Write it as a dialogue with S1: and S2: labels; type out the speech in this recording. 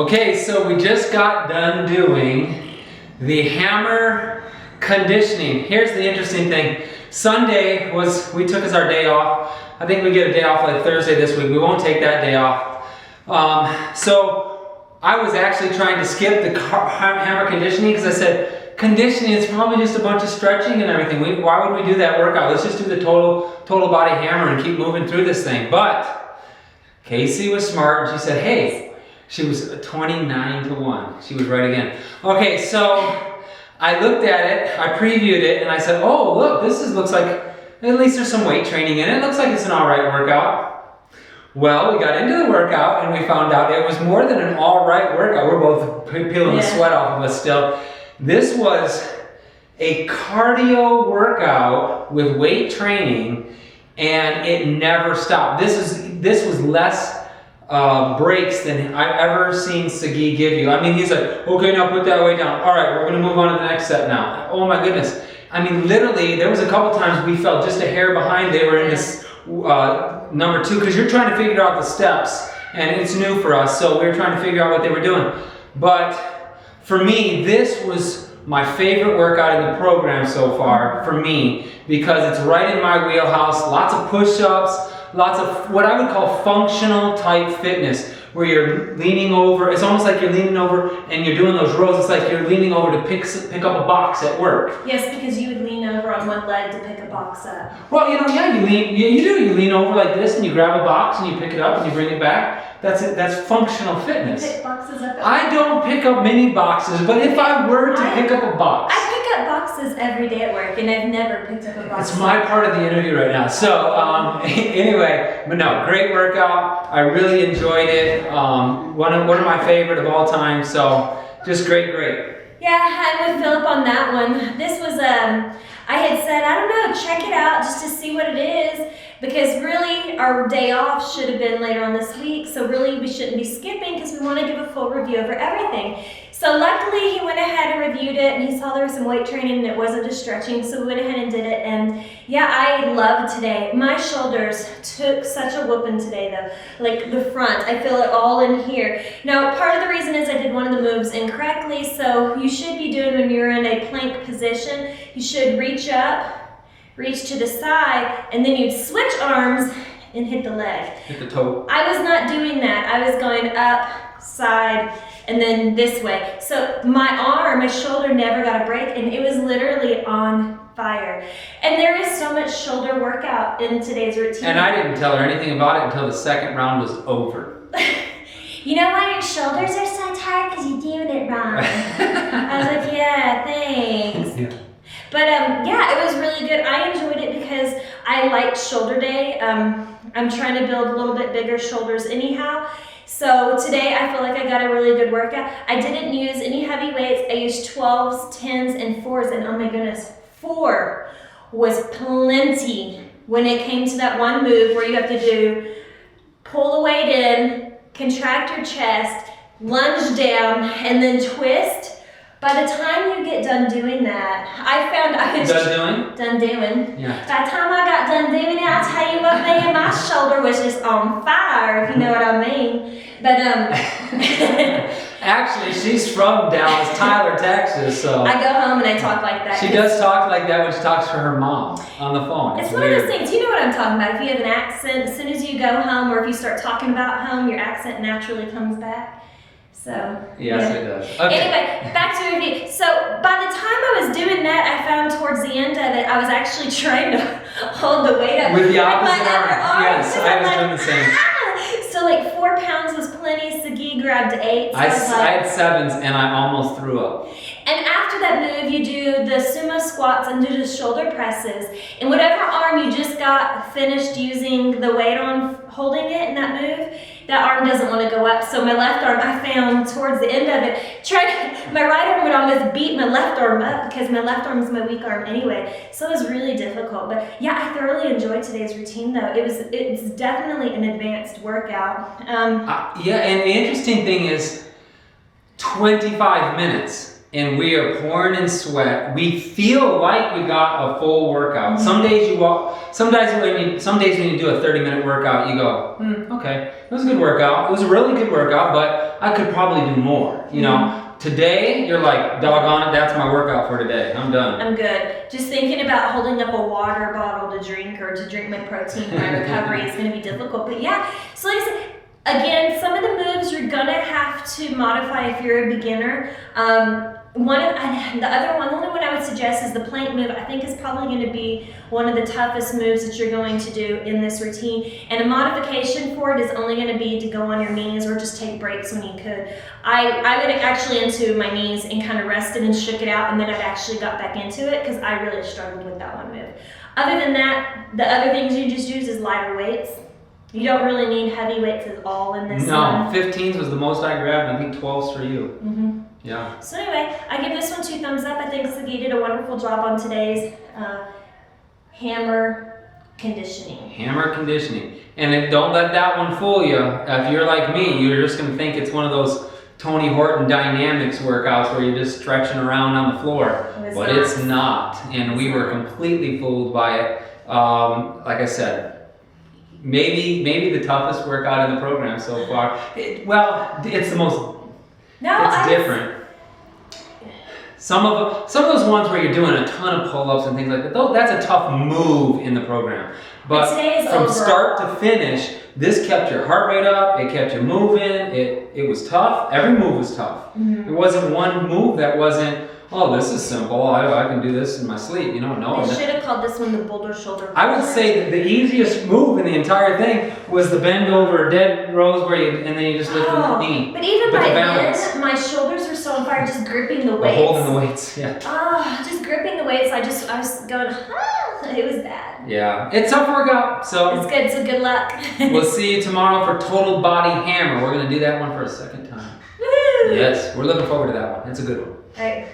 S1: Okay, so we just got done doing the hammer conditioning. Here's the interesting thing. Sunday we took as our day off. I think we get a day off like Thursday this week. We won't take that day off. So I was actually trying to skip the hammer conditioning because I said, conditioning is probably just a bunch of stretching and everything. Why would we do that workout? Let's just do the total body hammer and keep moving through this thing. But Casey was smart and she said, hey, she was 29-1. She was right again. Okay, so I looked at it, I previewed it, and I said, oh, look, looks like, at least there's some weight training in it. It looks like it's an all right workout. Well, we got into the workout and we found out it was more than an all right workout. We're both peeling the sweat off of us still. This was a cardio workout with weight training, and it never stopped. This was less breaks than I've ever seen Sagi give you. I mean, he's like, okay, now put that weight down. All right, we're gonna move on to the next set now. Oh my goodness. I mean, literally, there was a couple times we felt just a hair behind. They were in this number 2, because you're trying to figure out the steps, and it's new for us, so we were trying to figure out what they were doing. But for me, this was my favorite workout in the program so far, for me, because it's right in my wheelhouse. Lots of push-ups, lots of what I would call functional type fitness, where you're leaning over. It's almost like you're leaning over and you're doing those rows. It's like you're leaning over to pick up a box at work.
S2: Yes, because you would lean over on one leg to pick a box up.
S1: Well, you lean over like this and you grab a box and you pick it up and you bring it back. That's it. That's functional fitness.
S2: You pick boxes up.
S1: I don't pick up many boxes, but if I were to pick up a box.
S2: I pick up boxes every day at work, and I've never picked up a box.
S1: It's my part of the interview right now. So anyway, but no, great workout. I really enjoyed it. One of my favorite of all time. So just great.
S2: Yeah, I'm with Phillip on that one. This was I had said, I don't know, check it out just to see what it is, because really our day off should have been later on this week, so really we shouldn't be skipping because we want to give a full review over everything. So luckily he went ahead and reviewed it, and he saw there was some weight training and it wasn't just stretching, so we went ahead and did it. And yeah, I loved today. My shoulders took such a whooping today though, like the front. I feel it all in here. Now, part of the reason is I did one of the moves incorrectly, so you should be doing when you're in a plank position, you should reach up, reach to the side, and then you'd switch arms and hit the leg.
S1: Hit the toe.
S2: I was not doing that. I was going up, side, and then this way. So my shoulder never got a break, and it was literally on fire. And there is so much shoulder workout in today's routine.
S1: And I didn't tell her anything about it until the second round was over.
S2: You know why your shoulders are so tired? Because you're doing it wrong. I was like, yeah, thanks.
S1: Yeah.
S2: But yeah, it was really good. I enjoyed it because I liked shoulder day. I'm trying to build a little bit bigger shoulders anyhow. So today I feel like I got a really good workout. I didn't use any heavy weights. I used 12s, 10s, and 4s, and oh my goodness, 4 was plenty when it came to that one move where you have to do pull the weight in, contract your chest, lunge down, and then twist. By the time you get done doing that, I found I was done doing. Yeah. By the time I got done doing it, I'll tell you what, man, my shoulder was just on fire, if you know what I mean. But
S1: actually, she's from Dallas, Tyler, Texas, so
S2: I go home and I talk like that.
S1: She does talk like that when she talks to her mom on the phone.
S2: It's one of those things. You know what I'm talking about. If you have an accent, as soon as you go home, or if you start talking about home, your accent naturally comes back. So,
S1: yes,
S2: yeah.
S1: It does. Okay.
S2: Anyway, back to review. So by the time I was doing that, I found towards the end of it, I was actually trying to hold the weight up
S1: with the opposite
S2: arm.
S1: Yes, I was doing the same.
S2: So like 4 pounds was plenty. Sagi grabbed 8. So
S1: I had 7s and I almost threw up.
S2: And after that move, you do the sumo squats and do the shoulder presses. And whatever arm you just got finished using the weight on, holding it in that move, that arm doesn't want to go up. So my left arm, I found towards the end of it, my right arm would almost beat my left arm up because my left arm is my weak arm anyway. So it was really difficult. But yeah, I thoroughly enjoyed today's routine though. It's definitely an advanced workout.
S1: Yeah, and the interesting thing is 25 minutes. and we are pouring in sweat. We feel like we got a full workout. Some days you walk, some days when you do a 30-minute workout, you go, okay, it was a good workout. It was a really good workout, but I could probably do more, you know. Today, you're like, doggone it, that's my workout for today. I'm done.
S2: I'm good. Just thinking about holding up a water bottle to drink or to drink my protein for my recovery is going to be difficult. But yeah, so like I said, again, some of the moves you're going to have to modify if you're a beginner. The only one I would suggest is the plank move. I think is probably going to be one of the toughest moves that you're going to do in this routine. And a modification for it is only going to be to go on your knees or just take breaks when you could. I went actually into my knees and kind of rested and shook it out, and then I've actually got back into it because I really struggled with that one move. Other than that, the other things you just use is lighter weights. You don't really need heavy weights at all in this one.
S1: 15s was the most I grabbed, and I think 12s for you. Yeah.
S2: So anyway, I give this one 2 thumbs up. I think Sagi did a wonderful job on today's hammer conditioning.
S1: Hammer conditioning. And don't let that one fool you. If you're like me, you're just going to think it's one of those Tony Horton Dynamics workouts where you're just stretching around on the floor. But it's not. And we were completely fooled by it. Like I said, maybe the toughest workout in the program so far. It's the most... it's different. Some of those ones where you're doing a ton of pull-ups and things like that, that's a tough move in the program. But from start to finish, this kept your heart rate up, it kept you moving, it was tough. Every move was tough. There wasn't one move that wasn't, oh, this is simple, I can do this in my sleep, you know, no.
S2: They should have called this one the boulder shoulder.
S1: I would say that the easiest move in the entire thing was the bend over dead rows and then you just lift the knee.
S2: But even by then, my shoulders were so on fire just gripping the weights.
S1: Holding the weights, yeah.
S2: Just gripping the weights, I was going, it was bad.
S1: Yeah, it's a tough workout, so.
S2: It's good, so good luck.
S1: We'll see you tomorrow for total body hammer. We're gonna do that one for a second time.
S2: Woo!
S1: Yes, we're looking forward to that one. It's a good one.
S2: All right.